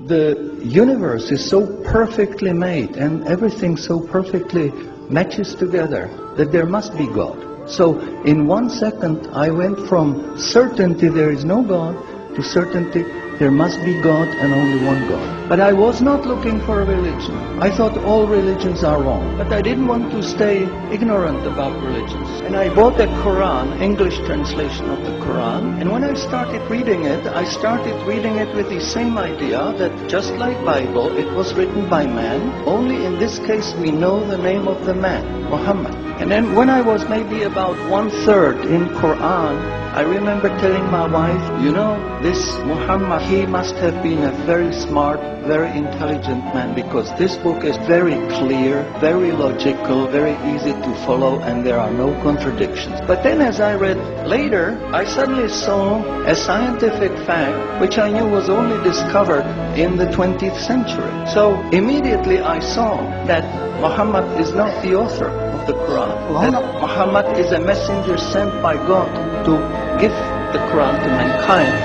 the universe is so perfectly made and everything so perfectly matches together that there must be God. So in 1 second I went from certainty there is no God to certainty there must be God and only one God. But I was not looking for a religion. I thought all religions are wrong. But I didn't want to stay ignorant about religions. And I bought the Coran, English translation of the Coran. And when I started reading it with the same idea that just like Bible, it was written by man. Only in this case we know the name of the man, Muhammad. And then when I was maybe about 1/3 in Quran, I remember telling my wife, you know, this Muhammad, he must have been a very smart, very intelligent man, because this book is very clear, very logical, very easy to follow, and there are no contradictions. But then as I read later, I suddenly saw a scientific fact which I knew was only discovered in the 20th century. So immediately I saw that Muhammad is not the author of the Quran, that Muhammad is a messenger sent by God to give the Quran to mankind.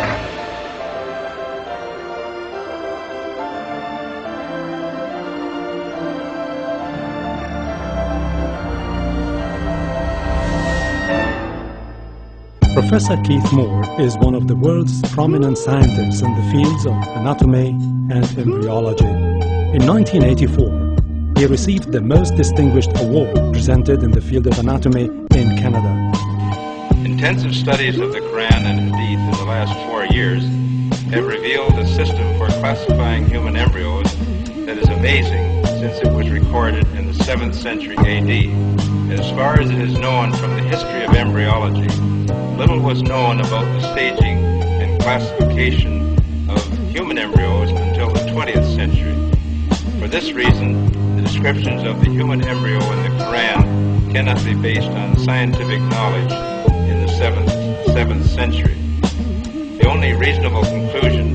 Professor Keith Moore is one of the world's prominent scientists in the fields of anatomy and embryology. In 1984, he received the most distinguished award presented in the field of anatomy in Canada. Intensive studies of the Quran and Hadith in the last 4 years have revealed a system for classifying human embryos that is amazing, since it was recorded in the 7th century AD. As far as it is known from the history of embryology, little was known about the staging and classification of human embryos until the 20th century. For this reason, the descriptions of the human embryo in the Quran cannot be based on scientific knowledge in the 7th century. The only reasonable conclusion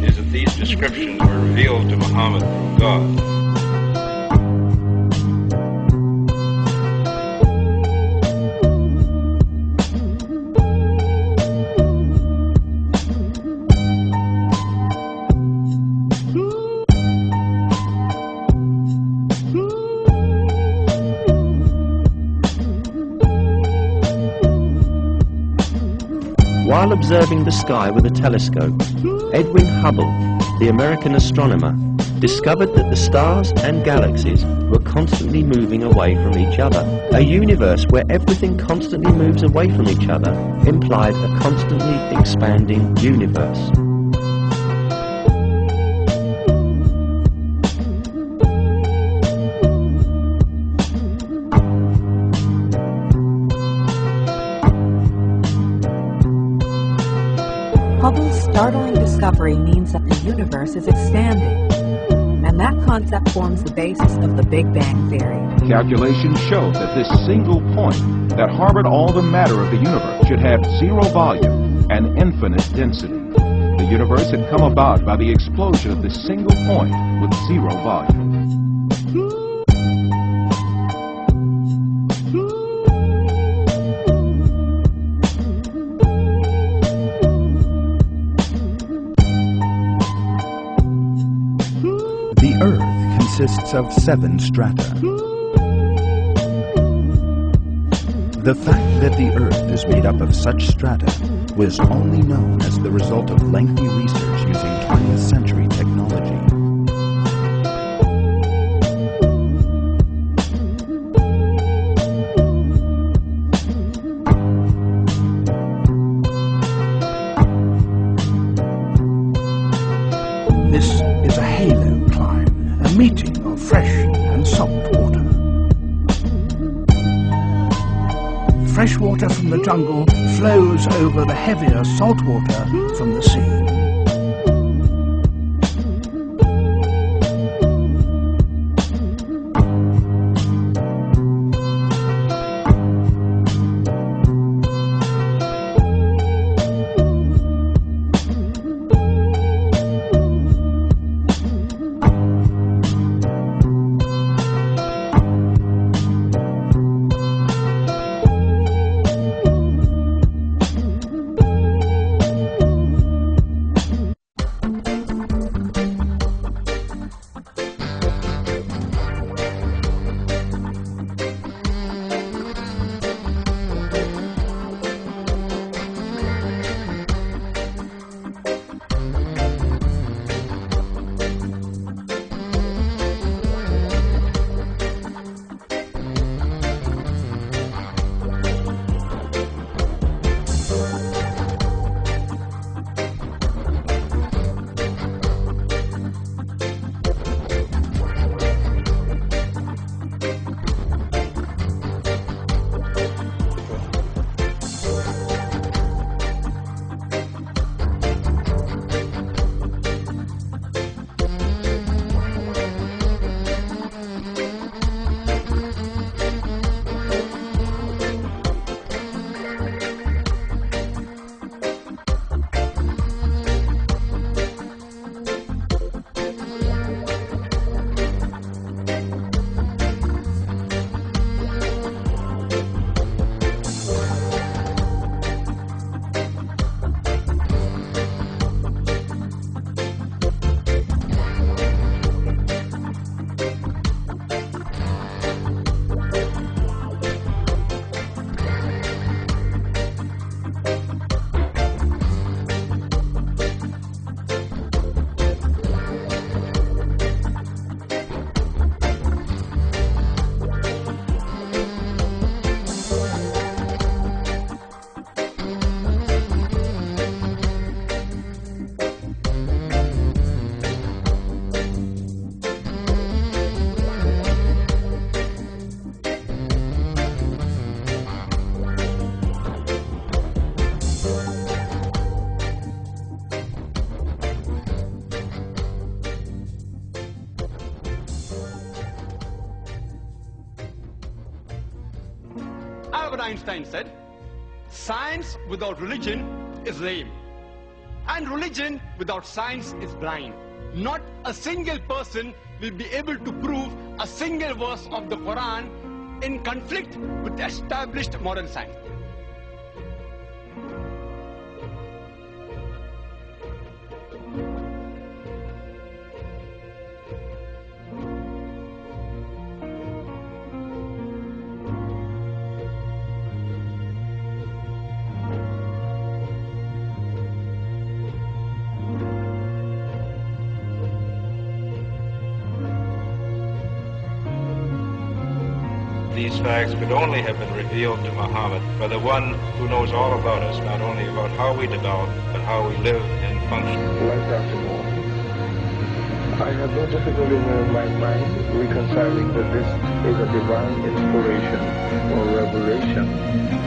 is that these descriptions were revealed to Muhammad from God. While observing the sky with a telescope, Edwin Hubble, the American astronomer, discovered that the stars and galaxies were constantly moving away from each other. A universe where everything constantly moves away from each other implied a constantly expanding universe. Hubble's startling discovery means that the universe is expanding, and that concept forms the basis of the Big Bang Theory. Calculations show that this single point that harbored all the matter of the universe should have zero volume and infinite density. The universe had come about by the explosion of this single point with zero volume. The Earth consists of 7 strata. The fact that the Earth is made up of such strata was only known as the result of lengthy research using 20th century technology. This is a halo climb, a meeting of fresh and salt water. Fresh water from the jungle flows over the heavier salt water from the sea. Einstein said, science without religion is lame, and religion without science is blind. Not a single person will be able to prove a single verse of the Quran in conflict with established modern science. These facts could only have been revealed to Muhammad by the one who knows all about us, not only about how we develop, but how we live and function. Like Dr. Moore, I have no difficulty in my mind reconciling that this is a divine inspiration or revelation.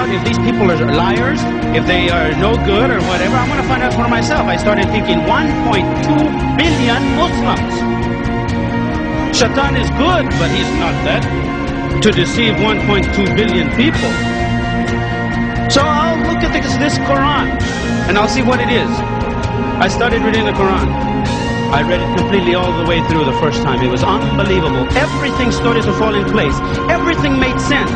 If these people are liars, if they are no good or whatever, I want to find out for myself. I started thinking 1.2 billion Muslims. Shaitan is good, but he's not that to deceive 1.2 billion people. So I'll look at this Quran and I'll see what it is. I started reading the Quran. I read it completely all the way through the first time. It was unbelievable. Everything started to fall in place. Everything made sense.